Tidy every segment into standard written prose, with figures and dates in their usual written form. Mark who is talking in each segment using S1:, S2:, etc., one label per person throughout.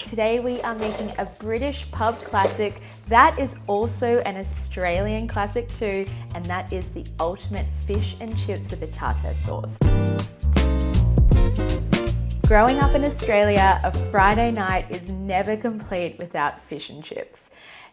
S1: Today we are making a British pub classic that is also an Australian classic too, and that is the ultimate fish and chips with a tartar sauce. Growing up in Australia, a Friday night is never complete without fish and chips.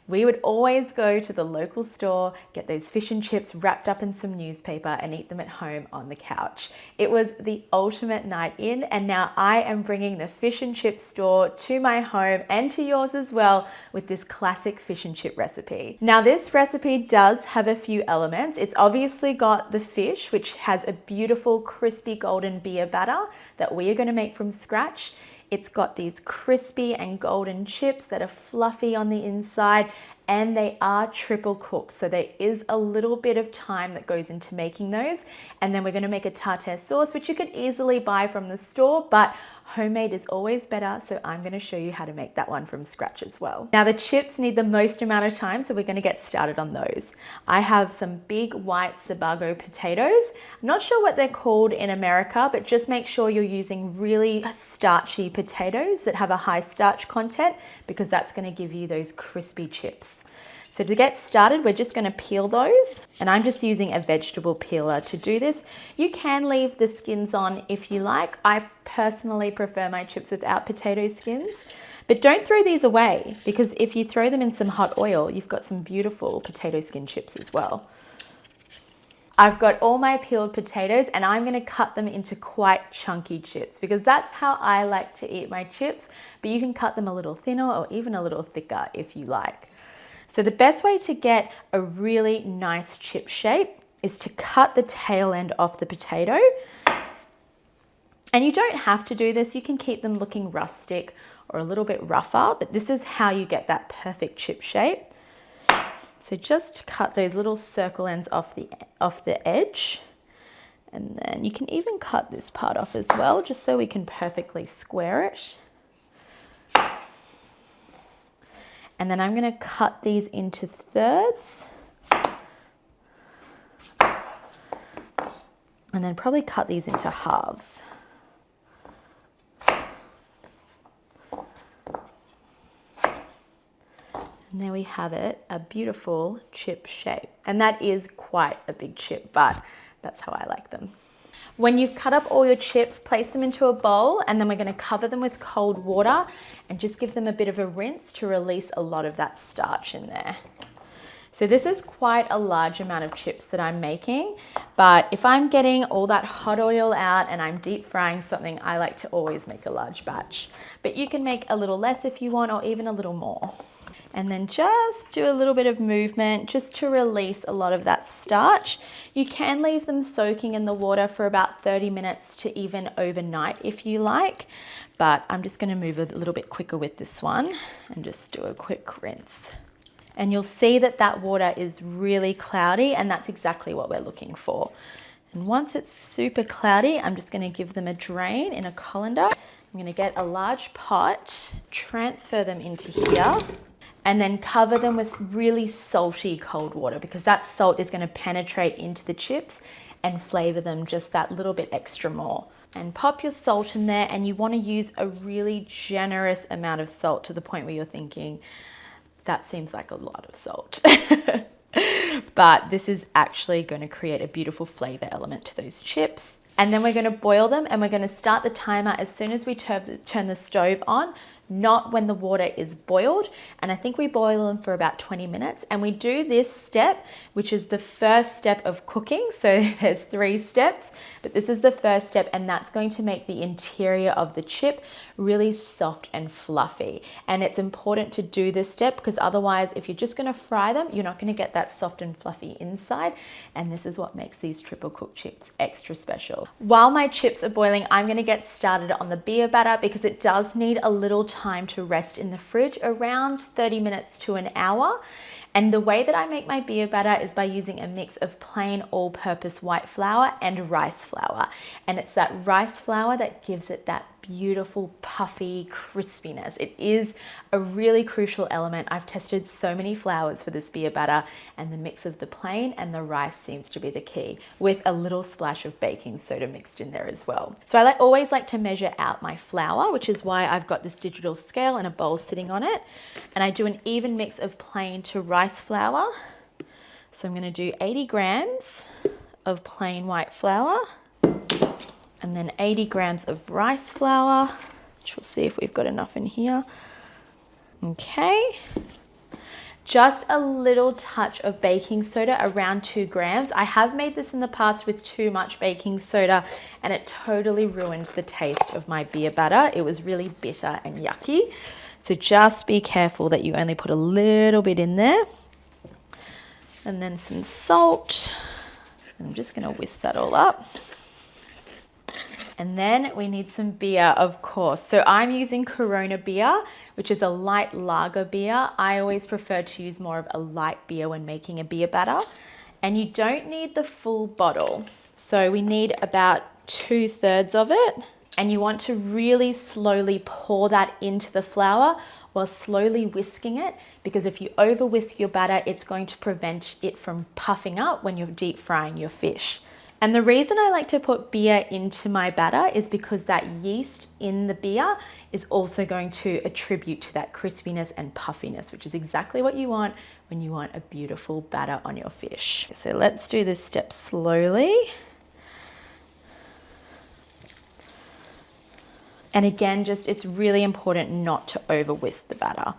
S1: We would always go to the local store, get those fish and chips wrapped up in some newspaper and eat them at home on the couch. It was the ultimate night in, and now I am bringing the fish and chip store to my home and to yours as well with this classic fish and chip recipe. Now this recipe does have a few elements. It's obviously got the fish, which has a beautiful crispy golden beer batter that we are going to make from scratch. It's got these crispy and golden chips that are fluffy on the inside, and they are triple cooked. So there is a little bit of time that goes into making those. And then we're going to make a tartar sauce, which you could easily buy from the store, but homemade is always better. So I'm going to show you how to make that one from scratch as well. Now the chips need the most amount of time, so we're going to get started on those. I have some big white Sebago potatoes. I'm not sure what they're called in America, but just make sure you're using really starchy potatoes that have a high starch content, because that's going to give you those crispy chips. So to get started, we're just going to peel those, and I'm just using a vegetable peeler to do this. You can leave the skins on if you like. I personally prefer my chips without potato skins, but don't throw these away, because if you throw them in some hot oil, you've got some beautiful potato skin chips as well. I've got all my peeled potatoes, and I'm going to cut them into quite chunky chips because that's how I like to eat my chips, but you can cut them a little thinner or even a little thicker if you like. So the best way to get a really nice chip shape is to cut the tail end off the potato. And you don't have to do this. You can keep them looking rustic or a little bit rougher, but this is how you get that perfect chip shape. So just cut those little circle ends off the edge. And then you can even cut this part off as well, just so we can perfectly square it. And then I'm going to cut these into thirds. And then probably cut these into halves. And there we have it, a beautiful chip shape. And that is quite a big chip, but that's how I like them. When you've cut up all your chips, place them into a bowl, and then we're going to cover them with cold water and just give them a bit of a rinse to release a lot of that starch in there. So this is quite a large amount of chips that I'm making, but if I'm getting all that hot oil out and I'm deep frying something, I like to always make a large batch. But you can make a little less if you want, or even a little more. And then just do a little bit of movement just to release a lot of that starch. You can leave them soaking in the water for about 30 minutes to even overnight if you like, but I'm just going to move a little bit quicker with this one and just do a quick rinse. And you'll see that that water is really cloudy, and that's exactly what we're looking for. And once it's super cloudy, I'm just going to give them a drain in a colander. I'm going to get a large pot, transfer them into here, and then cover them with really salty cold water, because that salt is going to penetrate into the chips and flavor them just that little bit extra more. And pop your salt in there, and you want to use a really generous amount of salt, to the point where you're thinking, that seems like a lot of salt. But this is actually going to create a beautiful flavor element to those chips. And then we're going to boil them, and we're going to start the timer as soon as we turn the stove on, not when the water is boiled. And I think we boil them for about 20 minutes. And we do this step, which is the first step of cooking. So there's 3 steps, but this is the first step, and that's going to make the interior of the chip really soft and fluffy. And it's important to do this step, because otherwise, if you're just going to fry them, you're not going to get that soft and fluffy inside. And this is what makes these triple cooked chips extra special. While my chips are boiling, I'm going to get started on the beer batter, because it does need a little time to rest in the fridge, around 30 minutes to an hour. And the way that I make my beer batter is by using a mix of plain all-purpose white flour and rice flour. And it's that rice flour that gives it that beautiful puffy crispiness. It is a really crucial element. I've tested so many flours for this beer batter, and the mix of the plain and the rice seems to be the key, with a little splash of baking soda mixed in there as well. So I always like to measure out my flour, which is why I've got this digital scale and a bowl sitting on it. And I do an even mix of plain to rice flour. So I'm going to do 80 grams of plain white flour, and then 80 grams of rice flour, which we'll see if we've got enough in here. Okay. Just a little touch of baking soda, around 2 grams. I have made this in the past with too much baking soda, and it totally ruined the taste of my beer batter. It was really bitter and yucky. So just be careful that you only put a little bit in there. And then some salt. I'm just gonna whisk that all up. And then we need some beer, of course. So I'm using Corona beer, which is a light lager beer. I always prefer to use more of a light beer when making a beer batter. And you don't need the full bottle. So we need about 2/3 of it. And you want to really slowly pour that into the flour while slowly whisking it, because if you over whisk your batter, it's going to prevent it from puffing up when you're deep frying your fish. And the reason I like to put beer into my batter is because that yeast in the beer is also going to attribute to that crispiness and puffiness, which is exactly what you want when you want a beautiful batter on your fish. So let's do this step slowly. And again, it's really important not to over whisk the batter.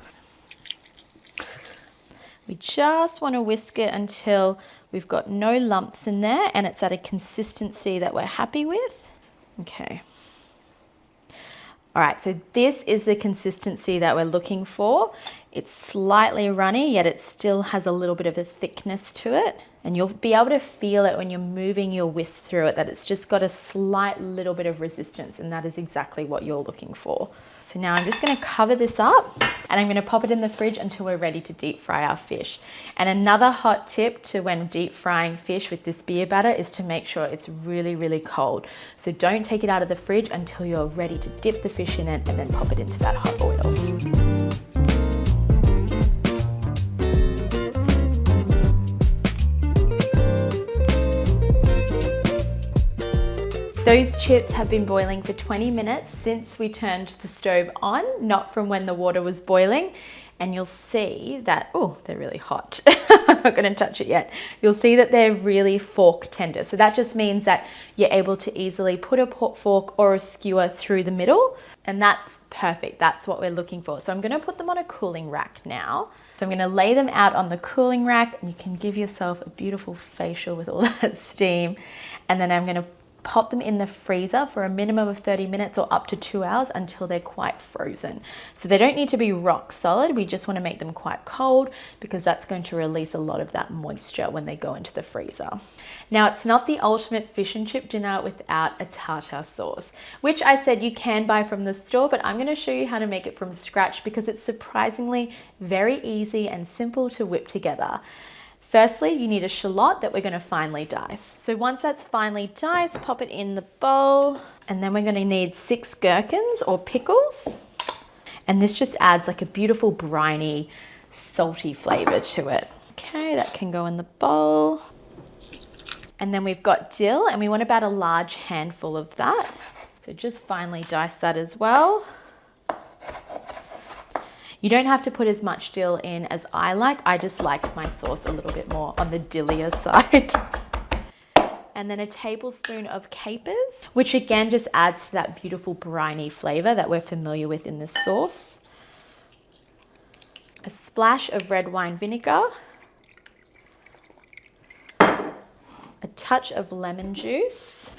S1: We just want to whisk it until we've got no lumps in there and it's at a consistency that we're happy with. Okay. All right, so this is the consistency that we're looking for. It's slightly runny, yet it still has a little bit of a thickness to it. And you'll be able to feel it when you're moving your whisk through it, that it's just got a slight little bit of resistance, and that is exactly what you're looking for. So now I'm just gonna cover this up and I'm gonna pop it in the fridge until we're ready to deep fry our fish. And another hot tip to when deep frying fish with this beer batter is to make sure it's really, really cold. So don't take it out of the fridge until you're ready to dip the fish in it and then pop it into that hot oil. Those chips have been boiling for 20 minutes since we turned the stove on, not from when the water was boiling. And you'll see that, oh, they're really hot. I'm not gonna touch it yet. You'll see that they're really fork tender. So that just means that you're able to easily put a fork or a skewer through the middle, and that's perfect. That's what we're looking for. So I'm gonna put them on a cooling rack now. So I'm gonna lay them out on the cooling rack, and you can give yourself a beautiful facial with all that steam. And then I'm gonna pop them in the freezer for a minimum of 30 minutes or up to 2 hours until they're quite frozen. So they don't need to be rock solid. We just want to make them quite cold because that's going to release a lot of that moisture when they go into the freezer. Now, it's not the ultimate fish and chip dinner without a tartar sauce, which I said you can buy from the store, but I'm going to show you how to make it from scratch because it's surprisingly very easy and simple to whip together. Firstly, you need a shallot that we're going to finely dice. So once that's finely diced, pop it in the bowl, and then we're going to need 6 gherkins or pickles. And this just adds like a beautiful briny, salty flavor to it. Okay, that can go in the bowl. And then we've got dill, and we want about a large handful of that. So just finely dice that as well. You don't have to put as much dill in as I like. I just like my sauce a little bit more on the dillier side. And then a tablespoon of capers, which again just adds to that beautiful briny flavor that we're familiar with in this sauce. A splash of red wine vinegar. A touch of lemon juice.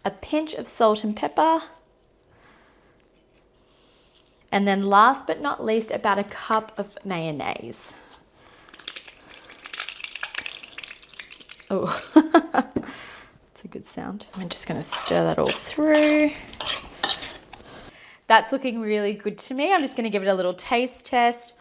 S1: A pinch of salt and pepper. And then last but not least, about a cup of mayonnaise. Oh, that's a good sound. I'm just gonna stir that all through. That's looking really good to me. I'm just gonna give it a little taste test.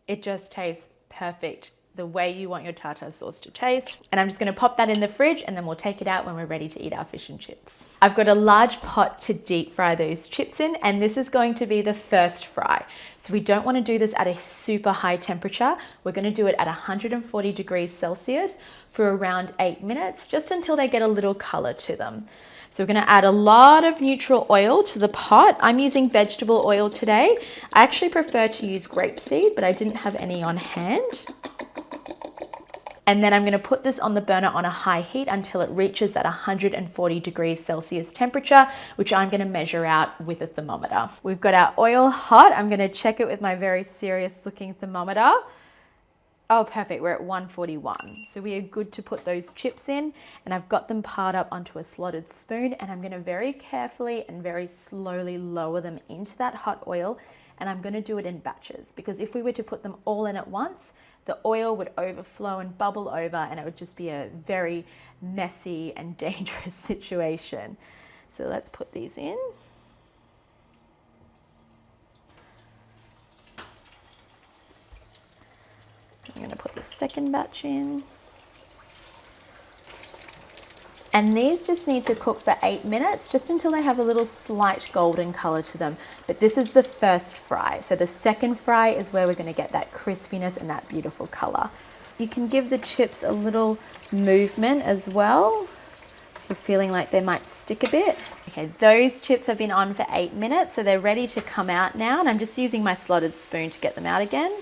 S1: It just tastes perfect. the way you want your tartar sauce to taste. And I'm just gonna pop that in the fridge and then we'll take it out when we're ready to eat our fish and chips. I've got a large pot to deep fry those chips in, and this is going to be the first fry. So we don't wanna do this at a super high temperature. We're gonna do it at 140 degrees Celsius for around 8 minutes, just until they get a little color to them. So we're gonna add a lot of neutral oil to the pot. I'm using vegetable oil today. I actually prefer to use grapeseed, but I didn't have any on hand. And then I'm gonna put this on the burner on a high heat until it reaches that 140 degrees Celsius temperature, which I'm gonna measure out with a thermometer. We've got our oil hot. I'm gonna check it with my very serious looking thermometer. Oh, perfect, we're at 141. So we are good to put those chips in, and I've got them piled up onto a slotted spoon, and I'm gonna very carefully and very slowly lower them into that hot oil, and I'm gonna do it in batches, because if we were to put them all in at once, the oil would overflow and bubble over, and it would just be a very messy and dangerous situation. So let's put these in. I'm going to put the second batch in. And these just need to cook for 8 minutes, just until they have a little slight golden color to them. But this is the first fry. So the second fry is where we're going to get that crispiness and that beautiful color. You can give the chips a little movement as well. You're feeling like they might stick a bit. Okay, those chips have been on for 8 minutes, so they're ready to come out now. And I'm just using my slotted spoon to get them out again.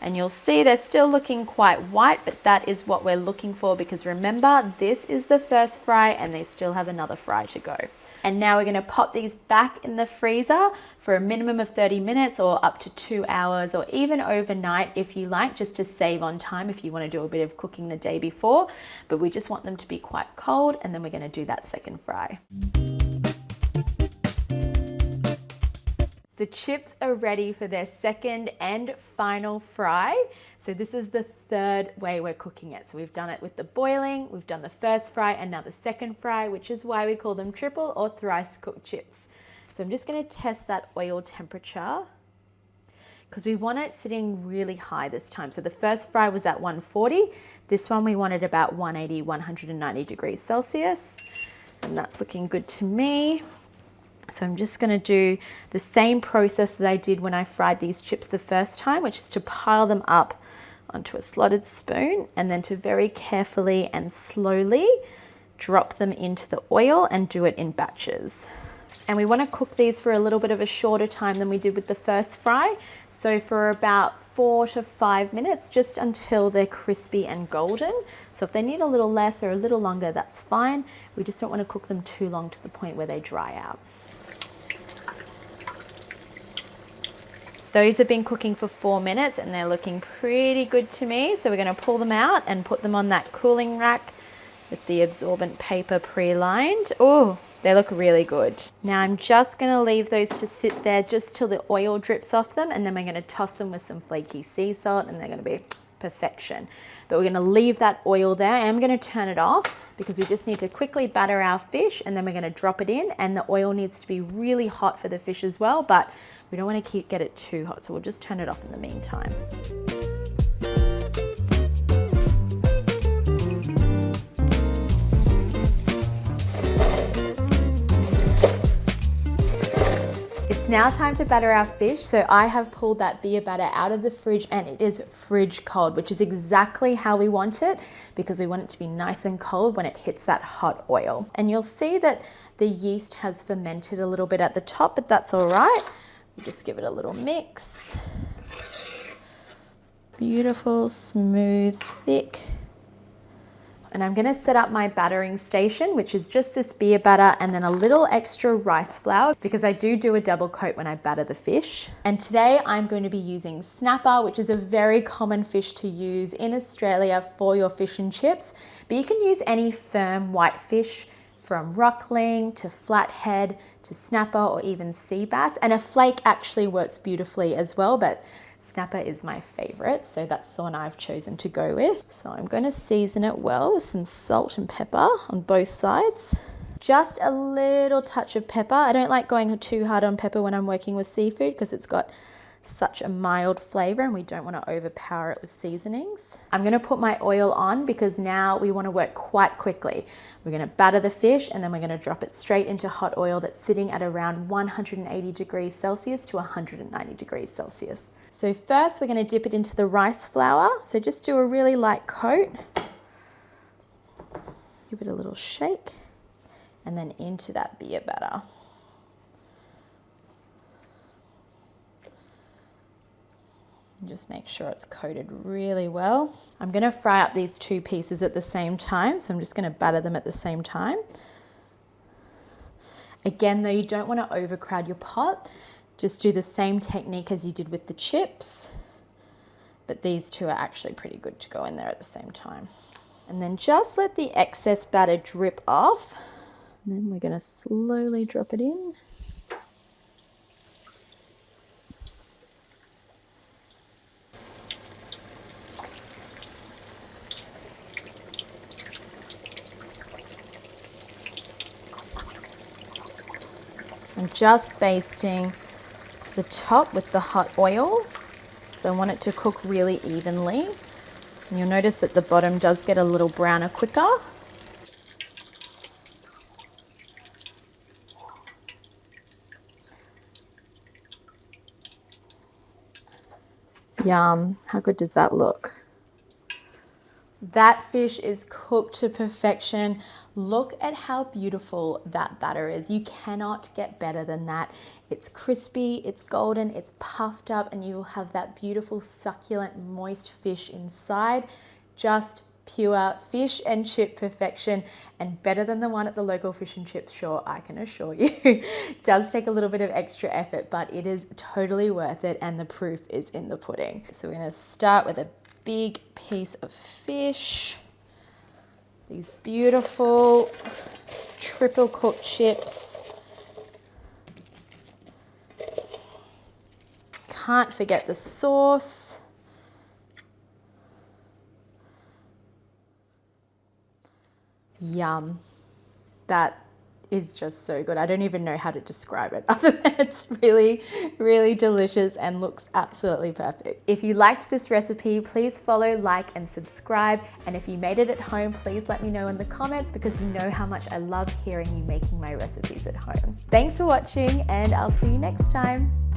S1: And you'll see they're still looking quite white, but that is what we're looking for, because remember, this is the first fry and they still have another fry to go. And now we're gonna pop these back in the freezer for a minimum of 30 minutes or up to 2 hours, or even overnight if you like, just to save on time if you wanna do a bit of cooking the day before. But we just want them to be quite cold, and then we're gonna do that second fry. The chips are ready for their second and final fry. So this is the third way we're cooking it. So we've done it with the boiling, we've done the first fry, and now the second fry, which is why we call them triple or thrice cooked chips. So I'm just gonna test that oil temperature, because we want it sitting really high this time. So the first fry was at 140. This one we wanted about 180, 190 degrees Celsius. And that's looking good to me. So I'm just gonna do the same process that I did when I fried these chips the first time, which is to pile them up onto a slotted spoon, and then to very carefully and slowly drop them into the oil and do it in batches. And we wanna cook these for a little bit of a shorter time than we did with the first fry. So for about 4 to 5 minutes, just until they're crispy and golden. So if they need a little less or a little longer, that's fine. We just don't wanna cook them too long to the point where they dry out. Those have been cooking for 4 minutes and they're looking pretty good to me. So we're gonna pull them out and put them on that cooling rack with the absorbent paper pre-lined. Oh, they look really good. Now I'm just gonna leave those to sit there just till the oil drips off them, and then we're gonna toss them with some flaky sea salt, and they're gonna be perfection. But we're gonna leave that oil there. I'm gonna turn it off because we just need to quickly batter our fish, and then we're gonna drop it in, and the oil needs to be really hot for the fish as well, but we don't want to get it too hot, so we'll just turn it off in the meantime. It's now time to batter our fish. So I have pulled that beer batter out of the fridge, and it is fridge cold, which is exactly how we want it, because we want it to be nice and cold when it hits that hot oil. And you'll see that the yeast has fermented a little bit at the top, but that's all right. We just give it a little mix. Beautiful, smooth, thick. And I'm gonna set up my battering station, which is just this beer batter and then a little extra rice flour, because I do a double coat when I batter the fish. And today I'm going to be using snapper, which is a very common fish to use in Australia for your fish and chips, but you can use any firm white fish, from rockling to flathead to snapper or even sea bass. And a flake actually works beautifully as well, but snapper is my favorite, so that's the one I've chosen to go with. So I'm going to season it well with some salt and pepper on both sides. Just a little touch of pepper. I don't like going too hard on pepper when I'm working with seafood because it's got such a mild flavor and we don't want to overpower it with seasonings. I'm going to put my oil on because now we want to work quite quickly. We're going to batter the fish and then we're going to drop it straight into hot oil that's sitting at around 180 degrees Celsius to 190 degrees Celsius. So first we're going to dip it into the rice flour. So just do a really light coat. Give it a little shake and then into that beer batter. And just make sure it's coated really well. I'm going to fry up these two pieces at the same time, so I'm just going to batter them at the same time. Again, though, you don't want to overcrowd your pot. Just do the same technique as you did with the chips, but these two are actually pretty good to go in there at the same time. And then just let the excess batter drip off. And then we're going to slowly drop it in. I'm just basting the top with the hot oil, so I want it to cook really evenly. And you'll notice that the bottom does get a little browner quicker. Yum, how good does that look? That fish is cooked to perfection. Look at how beautiful that batter is. You cannot get better than that. It's crispy, it's golden, it's puffed up, and you will have that beautiful, succulent, moist fish inside. Just pure fish and chip perfection, and better than the one at the local fish and chip shop, I can assure you. It does take a little bit of extra effort, but it is totally worth it, and the proof is in the pudding. So we're gonna start with a big piece of fish. These beautiful triple cooked chips. Can't forget the sauce. Yum. That is just so good. I don't even know how to describe it other than it's really, really delicious and looks absolutely perfect. If you liked this recipe, please follow, like, and subscribe. And if you made it at home, please let me know in the comments because you know how much I love hearing you making my recipes at home. Thanks for watching and I'll see you next time.